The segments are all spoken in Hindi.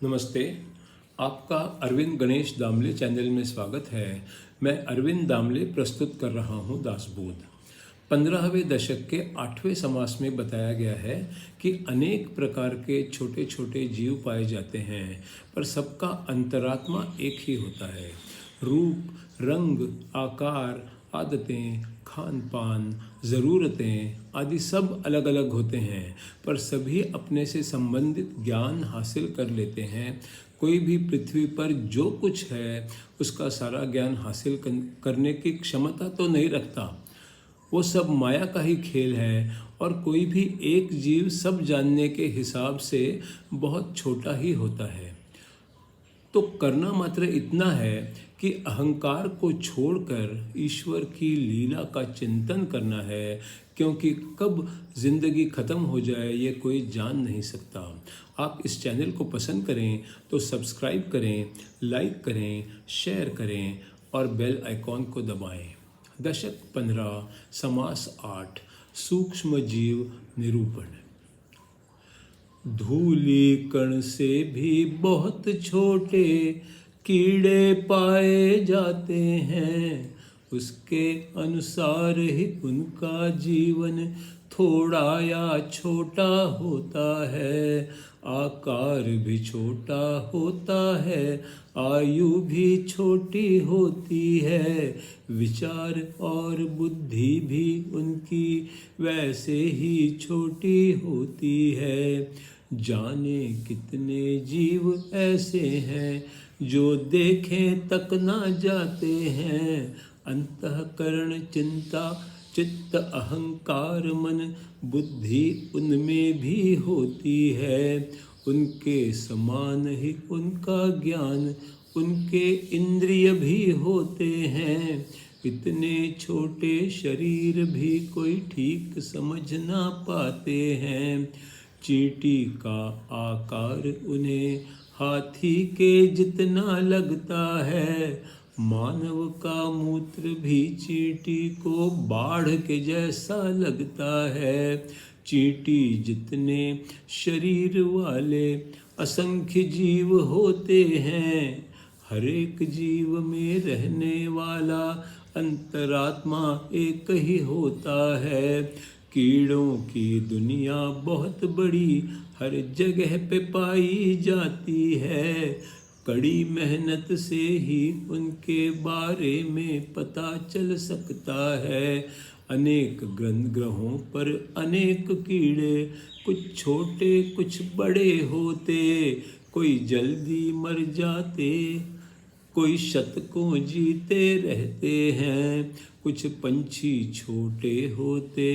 नमस्ते। आपका अरविंद गणेश दामले चैनल में स्वागत है। मैं अरविंद दामले प्रस्तुत कर रहा हूँ दासबोध। 15वें दशक के 8वें समास में बताया गया है कि अनेक प्रकार के छोटे छोटे जीव पाए जाते हैं, पर सबका अंतरात्मा एक ही होता है। रूप, रंग, आकार, आदतें, खान पान, ज़रूरतें आदि सब अलग अलग होते हैं, पर सभी अपने से संबंधित ज्ञान हासिल कर लेते हैं। कोई भी पृथ्वी पर जो कुछ है उसका सारा ज्ञान हासिल करने की क्षमता तो नहीं रखता। वो सब माया का ही खेल है, और कोई भी एक जीव सब जानने के हिसाब से बहुत छोटा ही होता है। तो करना मात्र इतना है कि अहंकार को छोड़कर ईश्वर की लीला का चिंतन करना है, क्योंकि कब जिंदगी खत्म हो जाए ये कोई जान नहीं सकता। आप इस चैनल को पसंद करें तो सब्सक्राइब करें, लाइक करें, शेयर करें और बेल आइकॉन को दबाएं। दशक 15, समास 8, सूक्ष्म जीव निरूपण। धूली कण से भी बहुत छोटे कीड़े पाए जाते हैं, उसके अनुसार ही उनका जीवन थोड़ा या छोटा होता है। आकार भी छोटा होता है, आयु भी छोटी होती है, विचार और बुद्धि भी उनकी वैसे ही छोटी होती है। जाने कितने जीव ऐसे हैं जो देखें तक ना जाते हैं। अंतःकरण, चिंता, चित्त, अहंकार, मन, बुद्धि उनमें भी होती है। उनके समान ही उनका ज्ञान, उनके इंद्रिय भी होते हैं। इतने छोटे शरीर भी कोई ठीक समझ ना पाते हैं। चींटी का आकार उन्हें हाथी के जितना लगता है। मानव का मूत्र भी चींटी को बाढ़ के जैसा लगता है। चींटी जितने शरीर वाले असंख्य जीव होते हैं, हर एक जीव में रहने वाला अंतरात्मा एक ही होता है। कीड़ों की दुनिया बहुत बड़ी हर जगह पे पाई जाती है। कड़ी मेहनत से ही उनके बारे में पता चल सकता है। अनेक ग्रहों पर अनेक कीड़े, कुछ छोटे कुछ बड़े होते। कोई जल्दी मर जाते, कोई शतकों जीते रहते हैं। कुछ पंछी छोटे होते,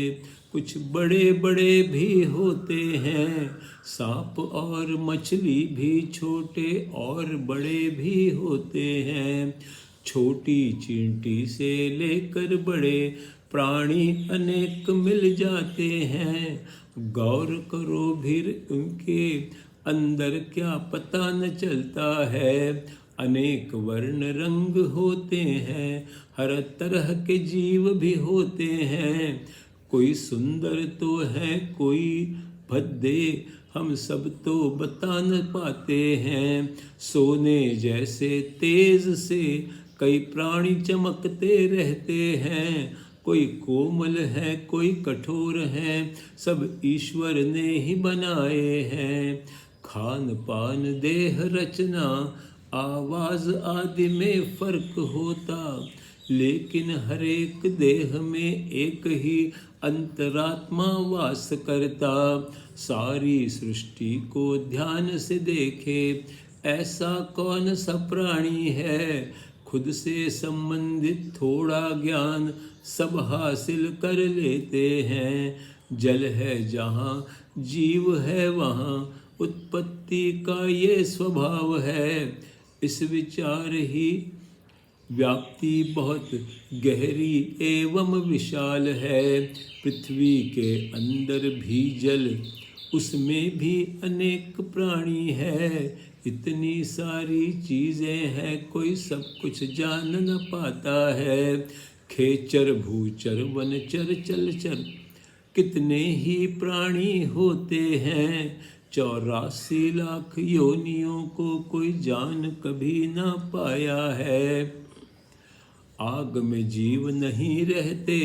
कुछ बड़े बड़े भी होते हैं। सांप और मछली भी छोटे और बड़े भी होते हैं। छोटी चींटी से लेकर बड़े प्राणी अनेक मिल जाते हैं। गौर करो फिर उनके अंदर क्या पता न चलता है। अनेक वर्ण रंग होते हैं, हर तरह के जीव भी होते हैं। कोई सुंदर तो है, कोई भद्दे, हम सब तो बता न पाते हैं। सोने जैसे तेज से कई प्राणी चमकते रहते हैं। कोई कोमल है, कोई कठोर है, सब ईश्वर ने ही बनाए हैं। खान पान, देह रचना, आवाज आदि में फर्क होता, लेकिन हर एक देह में एक ही अंतरात्मा वास करता। सारी सृष्टि को ध्यान से देखे, ऐसा कौन सा प्राणी है। खुद से संबंधित थोड़ा ज्ञान सब हासिल कर लेते हैं। जल है जहाँ, जीव है वहाँ, उत्पत्ति का ये स्वभाव है। इस विचार ही व्याप्ति बहुत गहरी एवं विशाल है। पृथ्वी के अंदर भी जल, उसमें भी अनेक प्राणी है। इतनी सारी चीज़ें हैं, कोई सब कुछ जान न पाता है। खेचर, भूचर, वनचर, चलचर, कितने ही प्राणी होते हैं। 84 लाख योनियों को कोई जान कभी ना पाया है। आग में जीव नहीं रहते,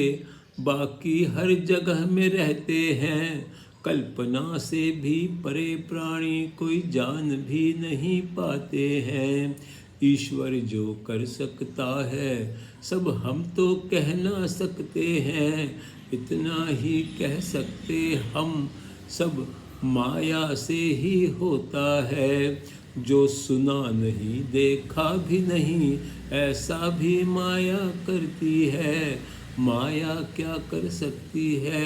बाकी हर जगह में रहते हैं। कल्पना से भी परे प्राणी कोई जान भी नहीं पाते हैं। ईश्वर जो कर सकता है सब हम तो कह ना सकते हैं। इतना ही कह सकते हम, सब माया से ही होता है। जो सुना नहीं देखा भी नहीं, ऐसा भी माया करती है। माया क्या कर सकती है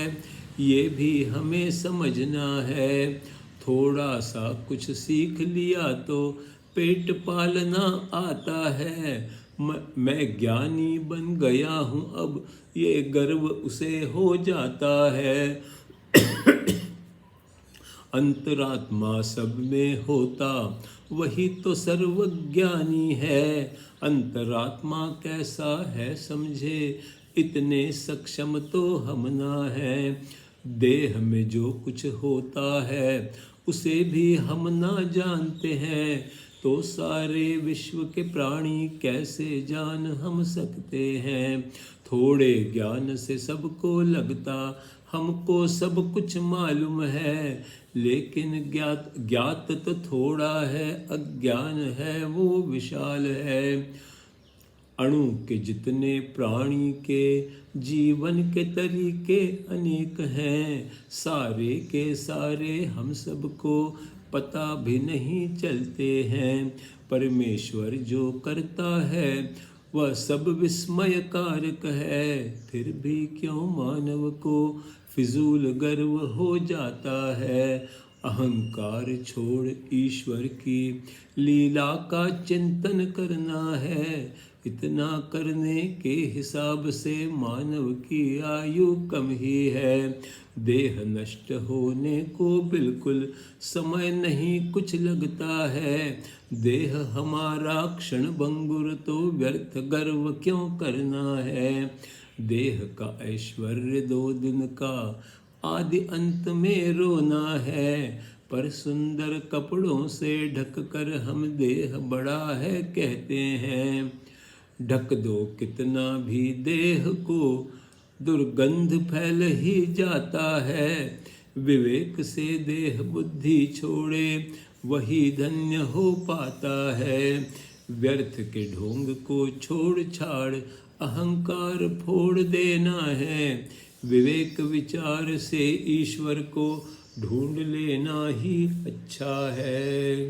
ये भी हमें समझना है। थोड़ा सा कुछ सीख लिया तो पेट पालना आता है। मैं ज्ञानी बन गया हूँ अब, ये गर्व उसे हो जाता है। अंतरात्मा सब में होता, वही तो सर्वज्ञानी है। अंतरात्मा कैसा है समझे, इतने सक्षम तो हम ना है। देह में जो कुछ होता है उसे भी हम ना जानते हैं, तो सारे विश्व के प्राणी कैसे जान हम सकते हैं। थोड़े ज्ञान से सबको लगता हमको सब कुछ मालूम है, लेकिन ज्ञात तो थोड़ा है, अज्ञान है वो विशाल है। अणु के जितने प्राणी के जीवन के तरीके अनेक हैं, सारे के सारे हम सबको पता भी नहीं चलते हैं। परमेश्वर जो करता है वह सब विस्मयकारक है, फिर भी क्यों मानव को फिजूल गर्व हो जाता है। अहंकार छोड़ ईश्वर की लीला का चिंतन करना है। इतना करने के हिसाब से मानव की आयु कम ही है। देह नष्ट होने को बिल्कुल समय नहीं कुछ लगता है। देह हमारा क्षण भंगुर, तो व्यर्थ गर्व क्यों करना है। देह का ऐश्वर्य 2 दिन का, आदि अंत में रोना है। पर सुंदर कपड़ों से ढक कर हम देह बड़ा है कहते हैं। ढक दो कितना भी देह को, दुर्गंध फैल ही जाता है। विवेक से देह बुद्धि छोड़े, वही धन्य हो पाता है। व्यर्थ के ढोंग को छोड़ छाड़, अहंकार फोड़ देना है। विवेक विचार से ईश्वर को ढूंढ लेना ही अच्छा है।